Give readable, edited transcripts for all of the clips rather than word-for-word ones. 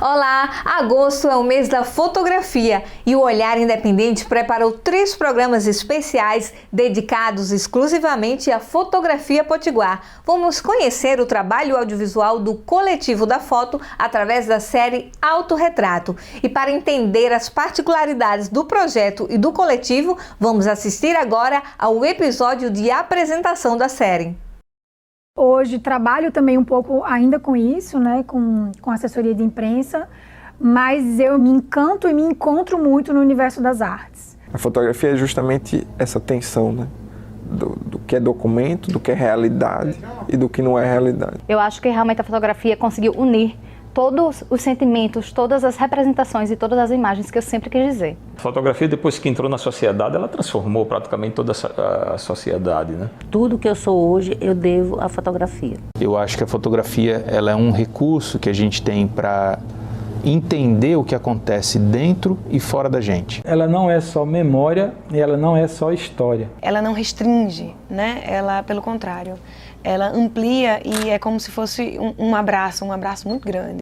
Olá! Agosto é o mês da fotografia e o Olhar Independente preparou 3 programas especiais dedicados exclusivamente à fotografia potiguar. Vamos conhecer o trabalho audiovisual do Coletivo da Foto através da série Autorretrato. E para entender as particularidades do projeto e do coletivo, vamos assistir agora ao episódio de apresentação da série. Hoje trabalho também um pouco ainda com isso, né, com assessoria de imprensa, mas eu me encanto e me encontro muito no universo das artes. A fotografia é justamente essa tensão, né, do que é documento, do que é realidade e do que não é realidade. Eu acho que realmente a fotografia conseguiu unir todos os sentimentos, todas as representações e todas as imagens que eu sempre quis dizer. A fotografia, depois que entrou na sociedade, ela transformou praticamente toda a sociedade, né? Tudo que eu sou hoje, eu devo à fotografia. Eu acho que a fotografia ela é um recurso que a gente tem para entender o que acontece dentro e fora da gente. Ela não é só memória e ela não é só história. Ela não restringe, né? Ela, pelo contrário, ela amplia e é como se fosse um abraço muito grande.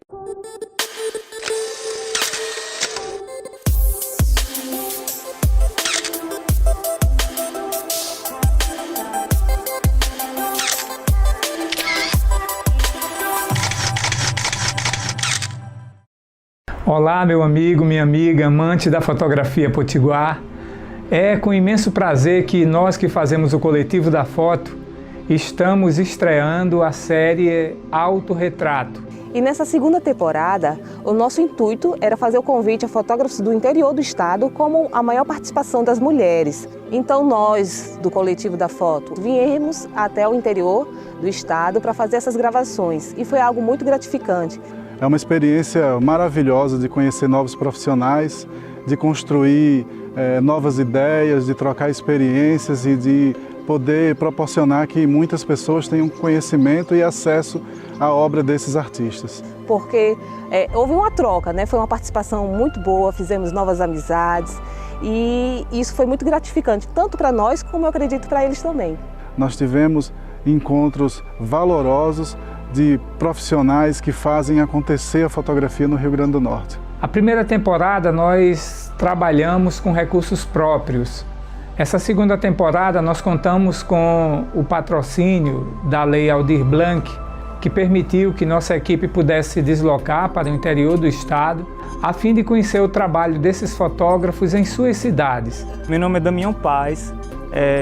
Olá, meu amigo, minha amiga, amante da fotografia potiguar. É com imenso prazer que nós que fazemos o Coletivo da Foto estamos estreando a série Autorretrato. E nessa segunda temporada, o nosso intuito era fazer o convite a fotógrafos do interior do estado como a maior participação das mulheres. Então nós, do Coletivo da Foto, viemos até o interior do estado para fazer essas gravações e foi algo muito gratificante. É uma experiência maravilhosa de conhecer novos profissionais, de construir novas ideias, de trocar experiências e de poder proporcionar que muitas pessoas tenham conhecimento e acesso à obra desses artistas. Porque houve uma troca, né? Foi uma participação muito boa, fizemos novas amizades e isso foi muito gratificante, tanto para nós como eu acredito para eles também. Nós tivemos encontros valorosos de profissionais que fazem acontecer a fotografia no Rio Grande do Norte. A primeira temporada nós trabalhamos com recursos próprios. Essa segunda temporada nós contamos com o patrocínio da Lei Aldir Blanc, que permitiu que nossa equipe pudesse se deslocar para o interior do estado, a fim de conhecer o trabalho desses fotógrafos em suas cidades. Meu nome é Damião Paz,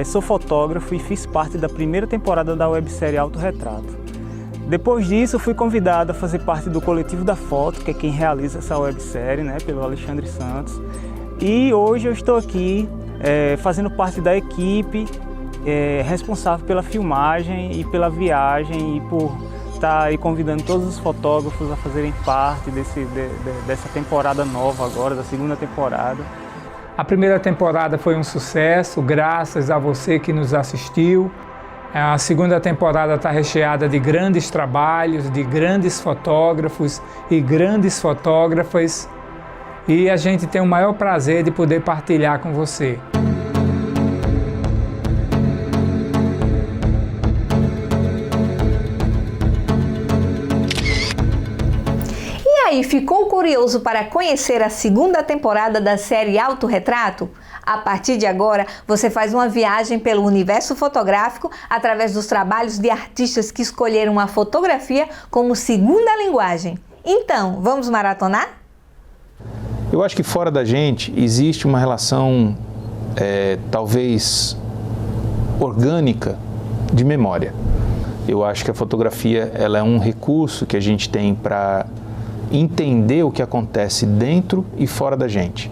sou fotógrafo e fiz parte da primeira temporada da websérie Autorretrato. Depois disso, fui convidado a fazer parte do Coletivo da Foto, que é quem realiza essa websérie, né, pelo Alexandre Santos. E hoje eu estou aqui fazendo parte da equipe responsável pela filmagem e pela viagem e por estar aí convidando todos os fotógrafos a fazerem parte dessa temporada nova agora, da segunda temporada. A primeira temporada foi um sucesso, graças a você que nos assistiu. A segunda temporada está recheada de grandes trabalhos, de grandes fotógrafos e grandes fotógrafas. E a gente tem o maior prazer de poder partilhar com você. E aí, ficou curioso para conhecer a segunda temporada da série Autorretrato? A partir de agora, você faz uma viagem pelo universo fotográfico através dos trabalhos de artistas que escolheram a fotografia como segunda linguagem. Então, vamos maratonar? Eu acho que fora da gente existe uma relação, talvez, orgânica de memória. Eu acho que a fotografia ela é um recurso que a gente tem para entender o que acontece dentro e fora da gente.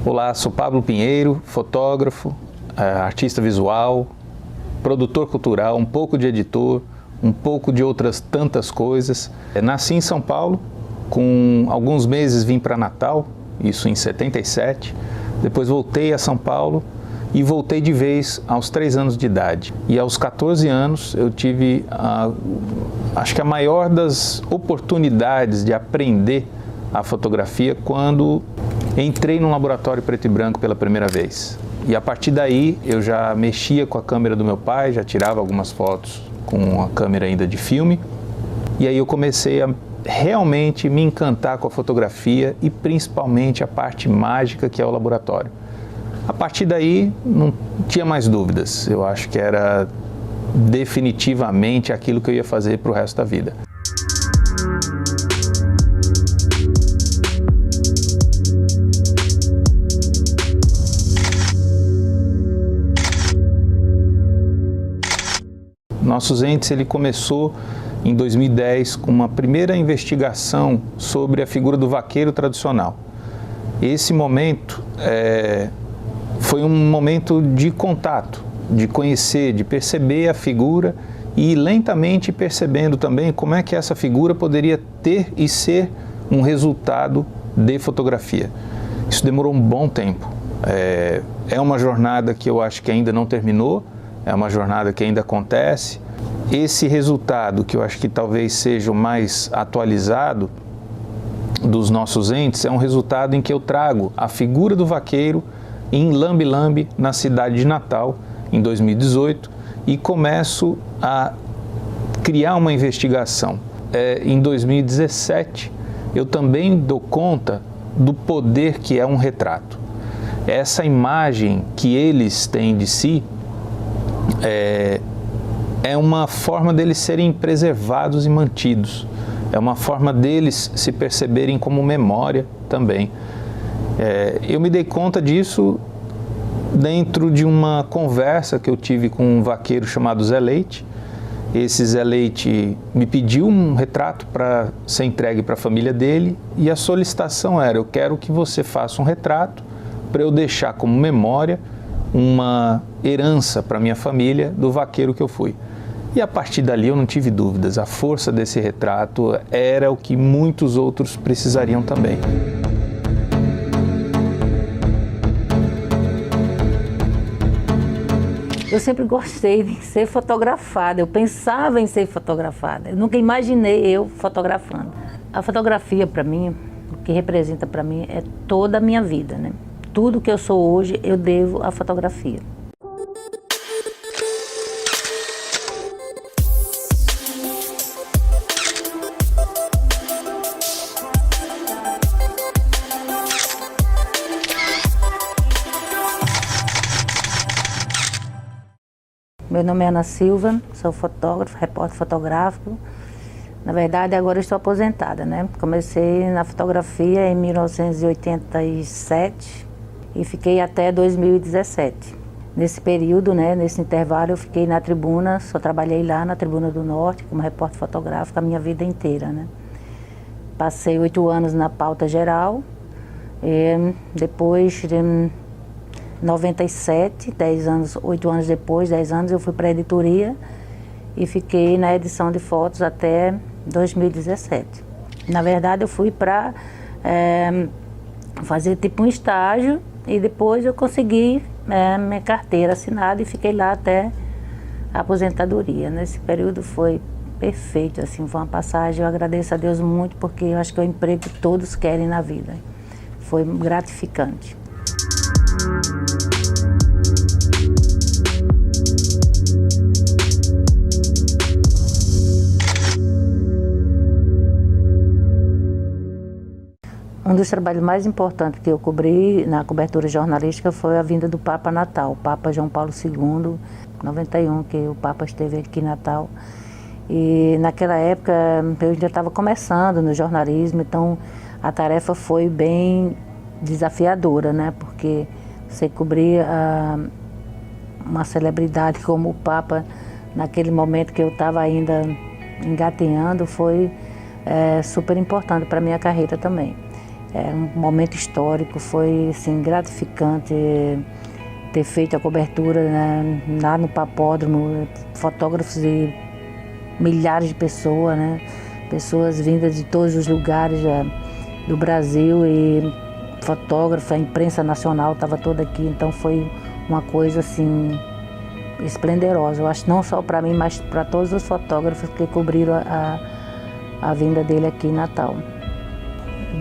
Olá, sou Pablo Pinheiro, fotógrafo, artista visual, produtor cultural, um pouco de editor, um pouco de outras tantas coisas. Nasci em São Paulo, com alguns meses vim para Natal, isso em 77. Depois voltei a São Paulo e voltei de vez aos 3 anos de idade. E aos 14 anos eu tive, acho que a maior das oportunidades de aprender a fotografia quando entrei num laboratório preto e branco pela primeira vez. E a partir daí eu já mexia com a câmera do meu pai, já tirava algumas fotos com a câmera ainda de filme. E aí eu comecei a realmente me encantar com a fotografia e principalmente a parte mágica que é o laboratório. A partir daí não tinha mais dúvidas, eu acho que era definitivamente aquilo que eu ia fazer para o resto da vida. Nossos Entes, ele começou em 2010 com uma primeira investigação sobre a figura do vaqueiro tradicional. Esse momento foi um momento de contato, de conhecer, de perceber a figura e lentamente percebendo também como é que essa figura poderia ter e ser um resultado de fotografia. Isso demorou um bom tempo. É uma jornada que eu acho que ainda não terminou, é uma jornada que ainda acontece. Esse resultado, que eu acho que talvez seja o mais atualizado dos nossos entes, é um resultado em que eu trago a figura do vaqueiro em Lambi-Lambi, na cidade de Natal, em 2018, e começo a criar uma investigação. Em 2017, eu também dou conta do poder que é um retrato. Essa imagem que eles têm de si é uma forma deles serem preservados e mantidos. É uma forma deles se perceberem como memória também. Eu me dei conta disso dentro de uma conversa que eu tive com um vaqueiro chamado Zé Leite. Esse Zé Leite me pediu um retrato para ser entregue para a família dele e a solicitação era: eu quero que você faça um retrato para eu deixar como memória uma herança para minha família do vaqueiro que eu fui. E a partir dali eu não tive dúvidas, a força desse retrato era o que muitos outros precisariam também. Eu sempre gostei de ser fotografada, eu pensava em ser fotografada, eu nunca imaginei eu fotografando. A fotografia para mim, o que representa para mim é toda a minha vida, né? Tudo que eu sou hoje eu devo à fotografia. Meu nome é Ana Silva, sou fotógrafa, repórter fotográfico. Na verdade, agora eu estou aposentada, né? Comecei na fotografia em 1987 e fiquei até 2017. Nesse período, né, nesse intervalo, eu fiquei na tribuna, só trabalhei lá na Tribuna do Norte como repórter fotográfico a minha vida inteira, né? Passei 8 anos na pauta geral, e depois de 97, 8 anos depois, 10 anos, eu fui para a editoria e fiquei na edição de fotos até 2017. Na verdade, eu fui para fazer tipo um estágio e depois eu consegui minha carteira assinada e fiquei lá até a aposentadoria. Nesse período foi perfeito, assim, foi uma passagem, eu agradeço a Deus muito porque eu acho que é o emprego que todos querem na vida. Foi gratificante. Um dos trabalhos mais importantes que eu cobri na cobertura jornalística foi a vinda do Papa Natal, o Papa João Paulo II, 91, que o Papa esteve aqui em Natal. E naquela época eu ainda estava começando no jornalismo, então a tarefa foi bem desafiadora, né? Porque você cobrir uma celebridade como o Papa naquele momento que eu estava ainda engatinhando foi super importante para a minha carreira também. É um momento histórico, foi assim, gratificante ter feito a cobertura, né, lá no Papódromo, fotógrafos e milhares de pessoas, né, pessoas vindas de todos os lugares do Brasil e fotógrafos, a imprensa nacional estava toda aqui, então foi uma coisa assim esplendorosa. Eu acho não só para mim, mas para todos os fotógrafos que cobriram a vinda dele aqui em Natal.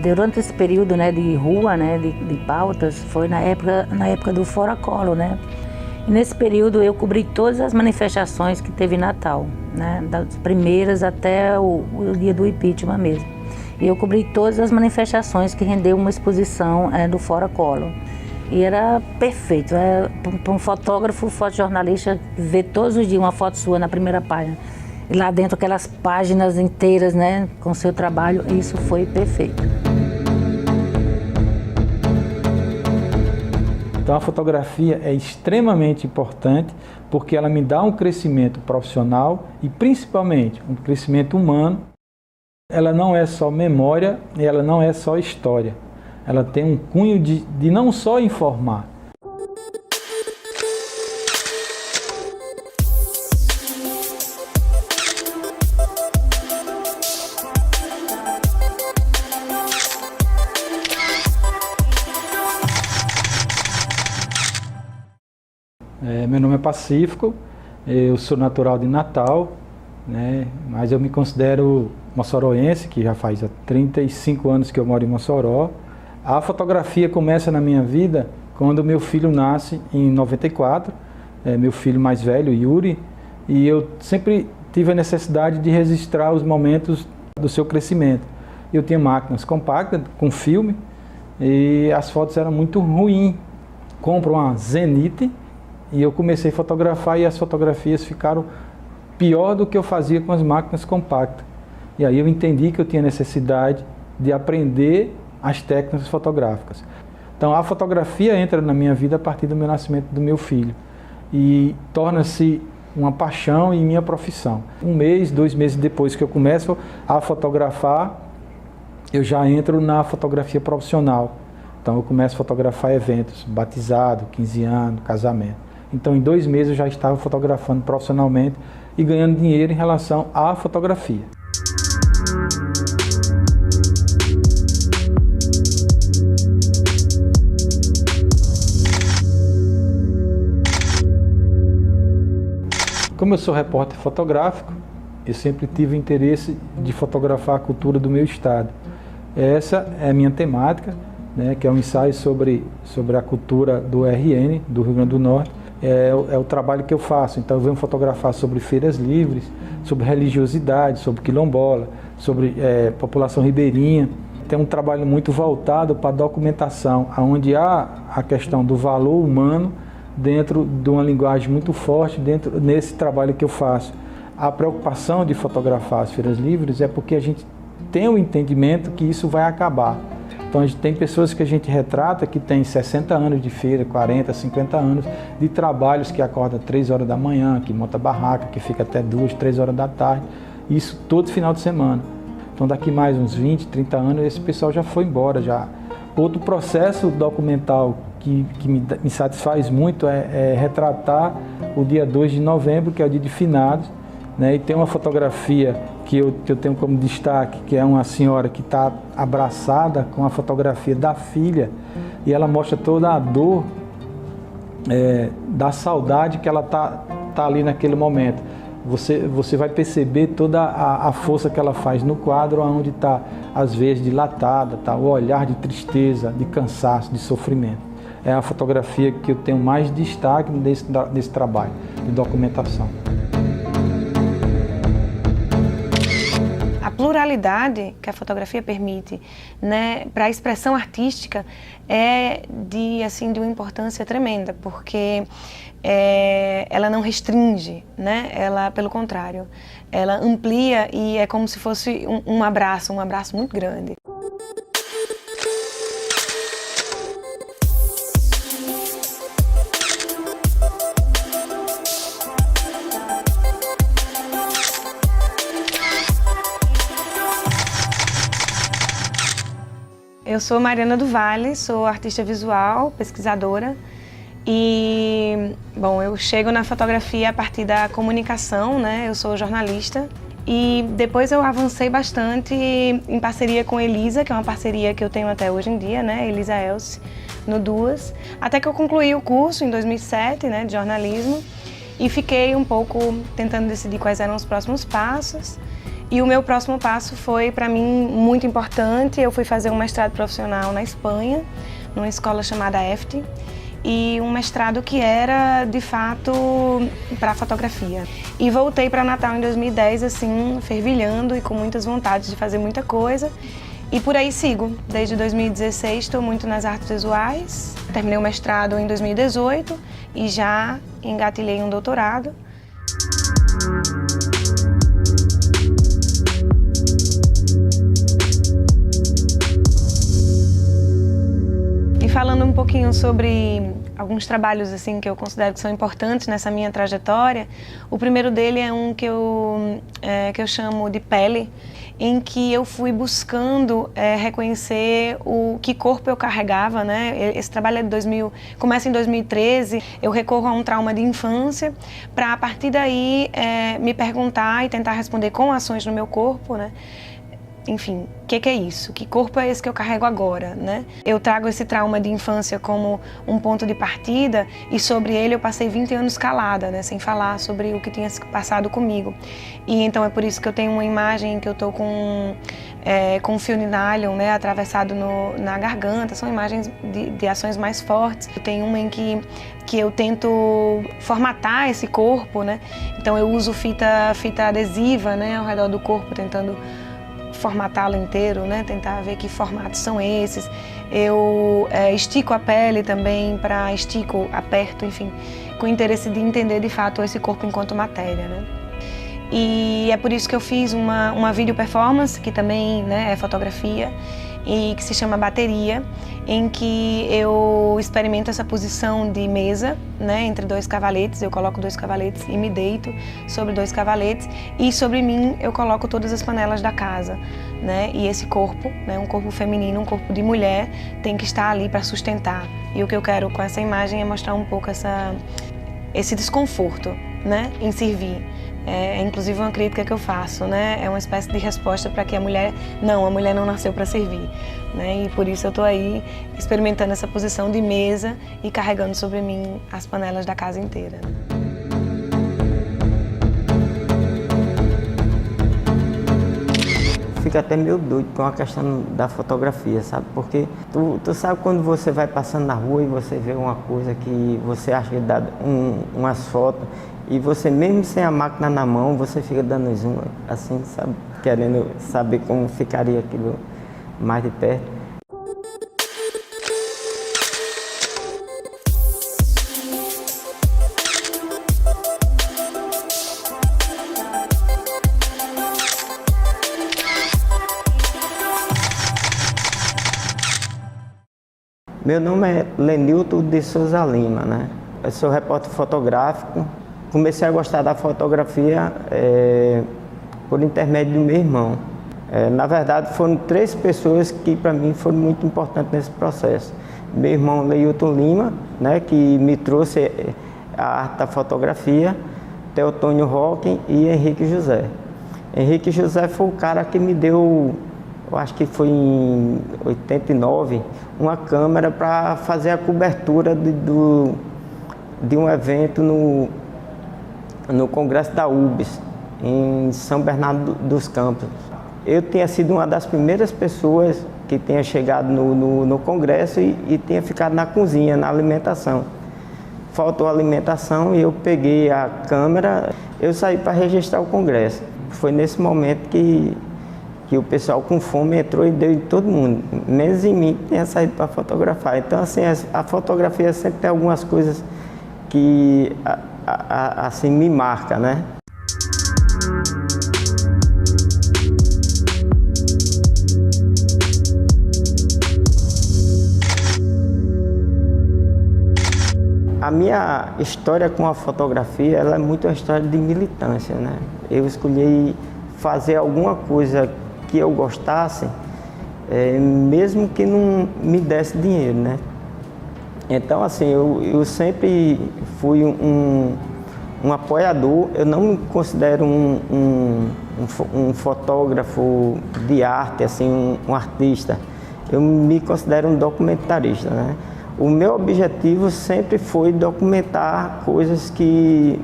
Durante esse período, né, de rua, né, de pautas, foi na época do Fora Collor, né? E nesse período eu cobri todas as manifestações que teve em Natal, né, das primeiras até o dia do impeachment mesmo. E eu cobri todas as manifestações que rendeu uma exposição do Fora Collor. E era perfeito, para um fotógrafo, fotojornalista, ver todos os dias uma foto sua na primeira página. E lá dentro aquelas páginas inteiras, né, com seu trabalho, isso foi perfeito. Então a fotografia é extremamente importante porque ela me dá um crescimento profissional e principalmente um crescimento humano. Ela não é só memória e ela não é só história. Ela tem um cunho de não só informar. Meu nome é Pacífico, eu sou natural de Natal, né, mas eu me considero moçoroense, que já faz 35 anos que eu moro em Mossoró. A fotografia começa na minha vida quando meu filho nasce em 94, meu filho mais velho, Yuri, e eu sempre tive a necessidade de registrar os momentos do seu crescimento. Eu tinha máquinas compactas, com filme, e as fotos eram muito ruins. Compro uma Zenith, e eu comecei a fotografar e as fotografias ficaram pior do que eu fazia com as máquinas compactas. E aí eu entendi que eu tinha necessidade de aprender as técnicas fotográficas. Então a fotografia entra na minha vida a partir do meu nascimento do meu filho e torna-se uma paixão e minha profissão. 1 mês, 2 meses depois que eu começo a fotografar, eu já entro na fotografia profissional. Então eu começo a fotografar eventos, batizado, 15 anos, casamento. Então em 2 meses eu já estava fotografando profissionalmente e ganhando dinheiro em relação à fotografia. Como eu sou repórter fotográfico, eu sempre tive o interesse de fotografar a cultura do meu estado. Essa é a minha temática, né, que é um ensaio sobre a cultura do RN, do Rio Grande do Norte. É o trabalho que eu faço. Então eu venho fotografar sobre feiras livres, sobre religiosidade, sobre quilombola, sobre população ribeirinha. Tem um trabalho muito voltado para a documentação, onde há a questão do valor humano dentro de uma linguagem muito forte nesse trabalho que eu faço. A preocupação de fotografar as feiras livres é porque a gente tem o entendimento que isso vai acabar. Então a gente tem pessoas que a gente retrata que tem 60 anos de feira, 40, 50 anos de trabalhos, que acorda 3 horas da manhã, que monta barraca, que fica até 2, 3 horas da tarde, isso todo final de semana. Então daqui mais uns 20, 30 anos esse pessoal já foi embora. Já. Outro processo documental que me satisfaz muito é retratar o dia 2 de novembro, que é o dia de finados, né? E tem uma fotografia que eu tenho como destaque, que é uma senhora que está abraçada com a fotografia da filha, e ela mostra toda a dor, da saudade que ela tá ali naquele momento. Você vai perceber toda a força que ela faz no quadro, onde está às vezes dilatada, tá? O olhar de tristeza, de cansaço, de sofrimento. É a fotografia que eu tenho mais destaque desse trabalho de documentação. A pluralidade que a fotografia permite, né, para a expressão artística é de uma importância tremenda, porque ela não restringe, né? Ela, pelo contrário, ela amplia e é como se fosse um abraço muito grande. Eu sou Mariana do Vale, sou artista visual, pesquisadora e, bom, eu chego na fotografia a partir da comunicação, né? Eu sou jornalista E depois eu avancei bastante em parceria com Elisa, que é uma parceria que eu tenho até hoje em dia, né? Elisa Elce, no Duas. Até que eu concluí o curso em 2007, né, de jornalismo, e fiquei um pouco tentando decidir quais eram os próximos passos. E o meu próximo passo foi, para mim, muito importante. Eu fui fazer um mestrado profissional na Espanha, numa escola chamada EFTE, e um mestrado que era, de fato, para fotografia. E voltei para Natal em 2010, assim, fervilhando e com muitas vontades de fazer muita coisa. E por aí sigo. Desde 2016 estou muito nas artes visuais. Terminei o mestrado em 2018 e já engatilhei um doutorado. Falando um pouquinho sobre alguns trabalhos assim que eu considero que são importantes nessa minha trajetória, o primeiro dele é um que eu chamo de Pele, em que eu fui buscando reconhecer o que corpo eu carregava, né? Esse trabalho é de começa em 2013, eu recorro a um trauma de infância para a partir daí me perguntar e tentar responder com ações no meu corpo, né? Enfim, o que é isso? Que corpo é esse que eu carrego agora, né? Eu trago esse trauma de infância como um ponto de partida e sobre ele eu passei 20 anos calada, né? Sem falar sobre o que tinha passado comigo. E então é por isso que eu tenho uma imagem que eu tô com um fio de nylon, né, atravessado na garganta. São imagens de ações mais fortes. Eu tenho uma em que eu tento formatar esse corpo, né? Então eu uso fita adesiva, né, ao redor do corpo, tentando formatá-lo inteiro, né? Tentar ver que formatos são esses. Eu estico a pele também, aperto, enfim, com o interesse de entender de fato esse corpo enquanto matéria, né? E é por isso que eu fiz uma video performance, que também, né, é fotografia, e que se chama Bateria, em que eu experimento essa posição de mesa, né, entre dois cavaletes. Eu coloco 2 cavaletes e me deito sobre 2 cavaletes, e sobre mim eu coloco todas as panelas da casa, né, e esse corpo, né, um corpo feminino, um corpo de mulher, tem que estar ali para sustentar. E o que eu quero com essa imagem é mostrar um pouco esse desconforto, né, em servir. É inclusive uma crítica que eu faço, né? É uma espécie de resposta para que a mulher não nasceu para servir, né? E por isso eu estou aí experimentando essa posição de mesa e carregando sobre mim as panelas da casa inteira. Fica até meio doido com a questão da fotografia, sabe? Porque tu sabe quando você vai passando na rua e você vê uma coisa que você acha que dá umas fotos, e você mesmo sem a máquina na mão, você fica dando zoom, assim, sabe? Querendo saber como ficaria aquilo mais de perto. Meu nome é Lenilton de Souza Lima, né? Eu sou repórter fotográfico. Comecei a gostar da fotografia por intermédio do meu irmão. Na verdade, foram 3 pessoas que para mim foram muito importantes nesse processo. Meu irmão Lenilton Lima, né, que me trouxe a arte da fotografia, Teotônio Roque e Henrique José. Henrique José foi o cara que me deu, eu acho que foi em 89, uma câmera para fazer a cobertura de um evento no Congresso da UBS, em São Bernardo dos Campos. Eu tinha sido uma das primeiras pessoas que tinha chegado no Congresso e tinha ficado na cozinha, na alimentação. Faltou alimentação e eu peguei a câmera, eu saí para registrar o Congresso. Foi nesse momento que o pessoal com fome entrou e deu em todo mundo, menos em mim que tinha saído para fotografar. Então, assim, a fotografia sempre tem algumas coisas que assim me marca, né? A minha história com a fotografia, ela é muito uma história de militância, né? Eu escolhi fazer alguma coisa que eu gostasse, mesmo que não me desse dinheiro, né? Então, assim, eu sempre fui um apoiador. Eu não me considero um um fotógrafo de arte, assim, um artista. Eu me considero um documentarista, né? O meu objetivo sempre foi documentar coisas que,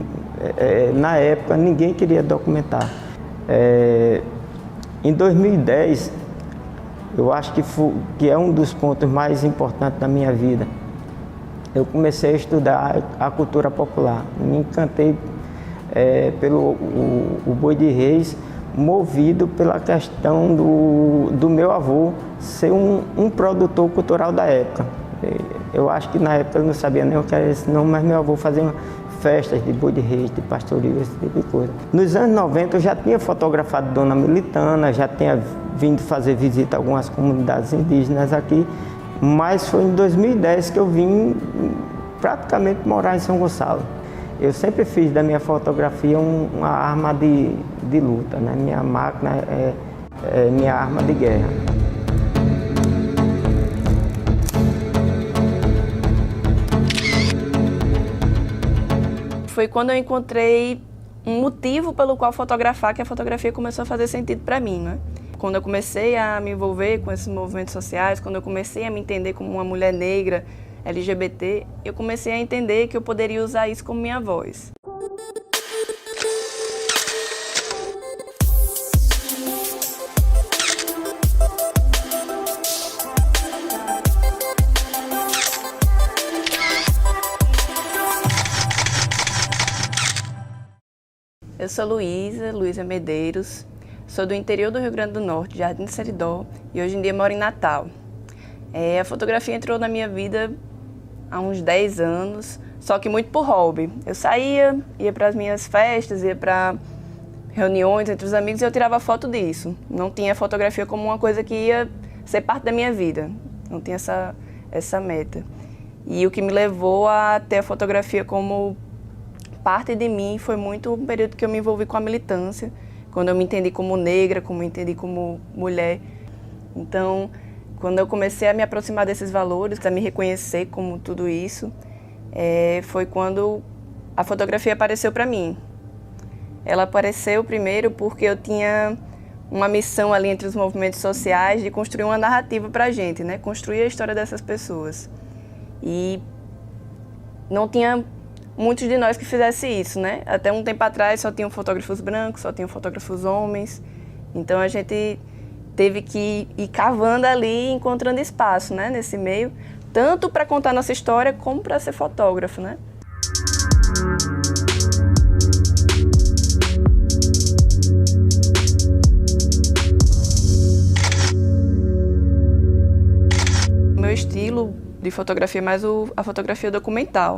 na época, ninguém queria documentar. Em 2010, eu acho que é um dos pontos mais importantes da minha vida. Eu comecei a estudar a cultura popular. Me encantei pelo Boi de Reis, movido pela questão do meu avô ser um produtor cultural da época. Eu acho que na época ele não sabia nem o que era esse nome, mas meu avô fazia festas de Boi de Reis, de pastoril, esse tipo de coisa. Nos anos 90 eu já tinha fotografado Dona Militana, já tinha vindo fazer visita a algumas comunidades indígenas aqui, mas foi em 2010 que eu vim praticamente morar em São Gonçalo. Eu sempre fiz da minha fotografia uma arma de luta, né? Minha máquina é minha arma de guerra. Foi quando eu encontrei um motivo pelo qual fotografar, que a fotografia começou a fazer sentido para mim, né? Quando eu comecei a me envolver com esses movimentos sociais, quando eu comecei a me entender como uma mulher negra, LGBT, eu comecei a entender que eu poderia usar isso como minha voz. Eu sou Luísa Medeiros, sou do interior do Rio Grande do Norte, Jardim do Seridó, e hoje em dia moro em Natal. A fotografia entrou na minha vida há uns 10 anos, só que muito por hobby. Eu saía, ia para as minhas festas, ia para reuniões entre os amigos e eu tirava foto disso. Não tinha fotografia como uma coisa que ia ser parte da minha vida, não tinha essa meta. E o que me levou a ter a fotografia como parte de mim foi muito um período que eu me envolvi com a militância, quando eu me entendi como negra, como me entendi como mulher. Então, quando eu comecei a me aproximar desses valores, a me reconhecer como tudo isso, foi quando a fotografia apareceu para mim. Ela apareceu primeiro porque eu tinha uma missão ali entre os movimentos sociais de construir uma narrativa para a gente, né? Construir a história dessas pessoas. E não tinha muitos de nós que fizessem isso, né? Até um tempo atrás só tinham fotógrafos brancos, só tinham fotógrafos homens. Então a gente teve que ir cavando ali, encontrando espaço, né, nesse meio, tanto para contar nossa história como para ser fotógrafo, né? Meu estilo de fotografia é mais a fotografia documental,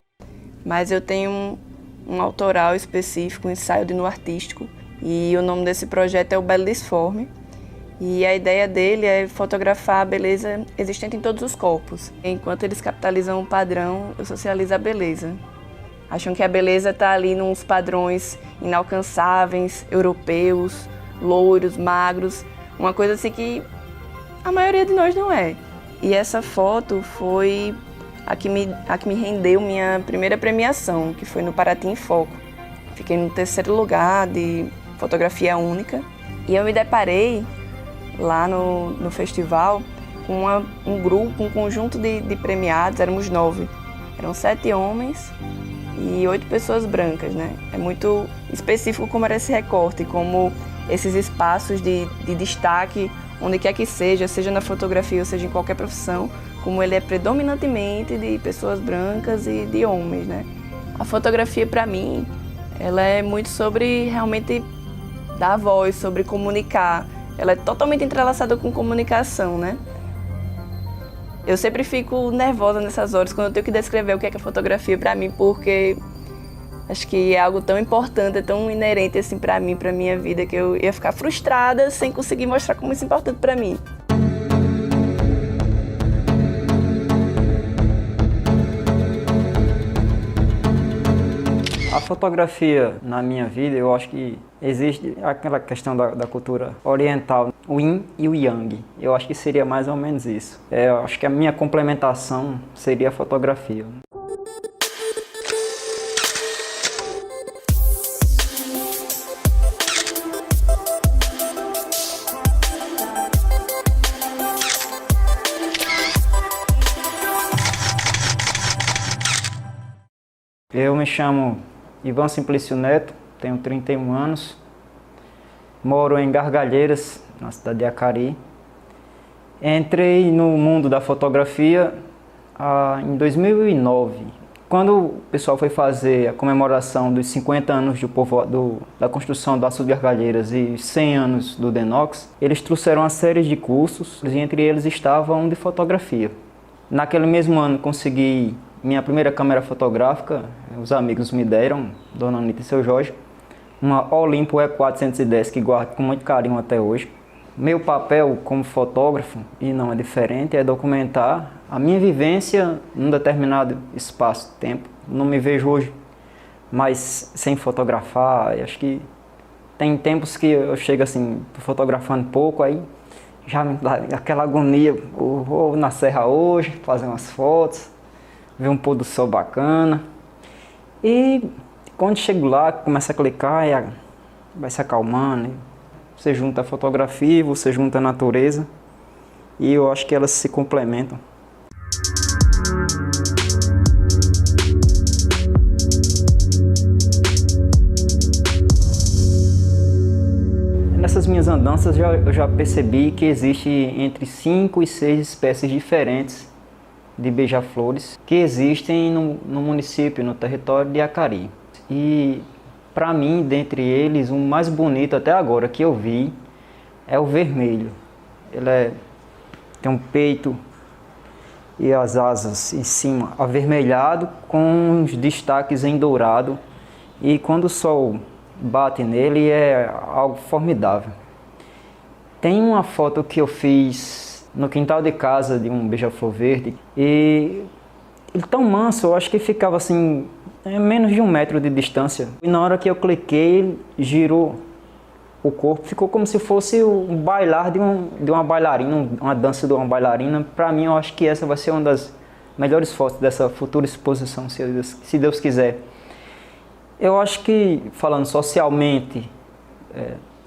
mas eu tenho um autoral específico, um ensaio de nu artístico, e o nome desse projeto é o Belo Disforme. E a ideia dele é fotografar a beleza existente em todos os corpos. Enquanto eles capitalizam um padrão, eu socializo a beleza. Acham que a beleza está ali nos padrões inalcançáveis, europeus, loiros, magros, uma coisa assim que a maioria de nós não é. E essa foto foi a que me rendeu minha primeira premiação, que foi no Paraty em Foco. Fiquei no 3º lugar de fotografia única e eu me deparei lá no festival com um grupo, um conjunto de premiados, éramos 9. Eram 7 homens e 8 pessoas brancas, né? É muito específico como era esse recorte, como esses espaços de destaque, onde quer que seja na fotografia ou seja em qualquer profissão, como ele é predominantemente de pessoas brancas e de homens, né? A fotografia, para mim, ela é muito sobre realmente dar voz, sobre comunicar. Ela é totalmente entrelaçada com comunicação, né? Eu sempre fico nervosa nessas horas, quando eu tenho que descrever o que é a fotografia para mim, porque acho que é algo tão importante, é tão inerente assim para mim, para minha vida, que eu ia ficar frustrada sem conseguir mostrar como isso é importante para mim. A fotografia, na minha vida, eu acho que existe aquela questão da cultura oriental, o yin e o yang. Eu acho que seria mais ou menos isso. Eu acho que a minha complementação seria a fotografia. Eu me chamo Ivan Simplício Neto, tenho 31 anos, moro em Gargalheiras, na cidade de Acari. Entrei no mundo da fotografia em 2009, quando o pessoal foi fazer a comemoração dos 50 anos da construção do Açude de Gargalheiras e 100 anos do Denox. Eles trouxeram uma série de cursos e entre eles estava um de fotografia. Naquele mesmo ano consegui minha primeira câmera fotográfica, os amigos me deram, Dona Anitta e Seu Jorge, uma Olympus E410 que guardo com muito carinho até hoje. Meu papel como fotógrafo, e não é diferente, é documentar a minha vivência num determinado espaço de tempo. Não me vejo hoje mais sem fotografar. Acho que tem tempos que eu chego assim, fotografando pouco, aí já me dá aquela agonia, vou na serra hoje, fazer umas fotos, ver um pôr do sol bacana. E quando chego lá, começa a clicar, e vai se acalmando. Você junta a fotografia, você junta a natureza, e eu acho que elas se complementam. Nessas minhas andanças eu já percebi que existe entre 5 e 6 espécies diferentes de beija-flores que existem no município, no território de Acari. E para mim, dentre eles, o mais bonito até agora que eu vi é o vermelho. Ele tem um peito e as asas em cima avermelhado com os destaques em dourado, e quando o sol bate nele é algo formidável. Tem uma foto que eu fiz no quintal de casa de um beija-flor verde, e ele tão manso, eu acho que ficava assim, menos de 1 metro de distância. E na hora que eu cliquei, ele girou o corpo, ficou como se fosse um bailar de uma bailarina, uma dança de uma bailarina. Para mim, eu acho que essa vai ser uma das melhores fotos dessa futura exposição, se Deus quiser. Eu acho que, falando socialmente,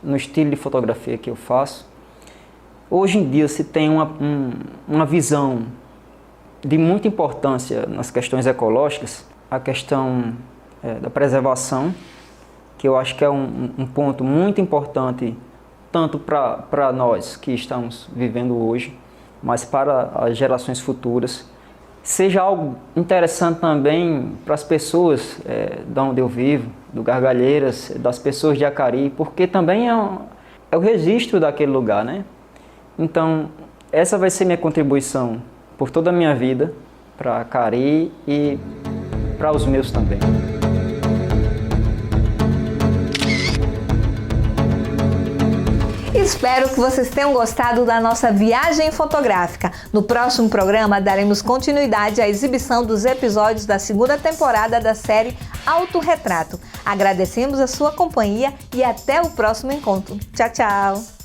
no estilo de fotografia que eu faço, hoje em dia se tem uma visão de muita importância nas questões ecológicas, a questão da preservação, que eu acho que é um ponto muito importante, tanto para nós que estamos vivendo hoje, mas para as gerações futuras. Seja algo interessante também para as pessoas de onde eu vivo, do Gargalheiras, das pessoas de Acari, porque também é o registro daquele lugar, né? Então, essa vai ser minha contribuição por toda a minha vida, para Acari e para os meus também. Espero que vocês tenham gostado da nossa viagem fotográfica. No próximo programa daremos continuidade à exibição dos episódios da 2ª temporada da série Autorretrato. Agradecemos a sua companhia e até o próximo encontro. Tchau, tchau!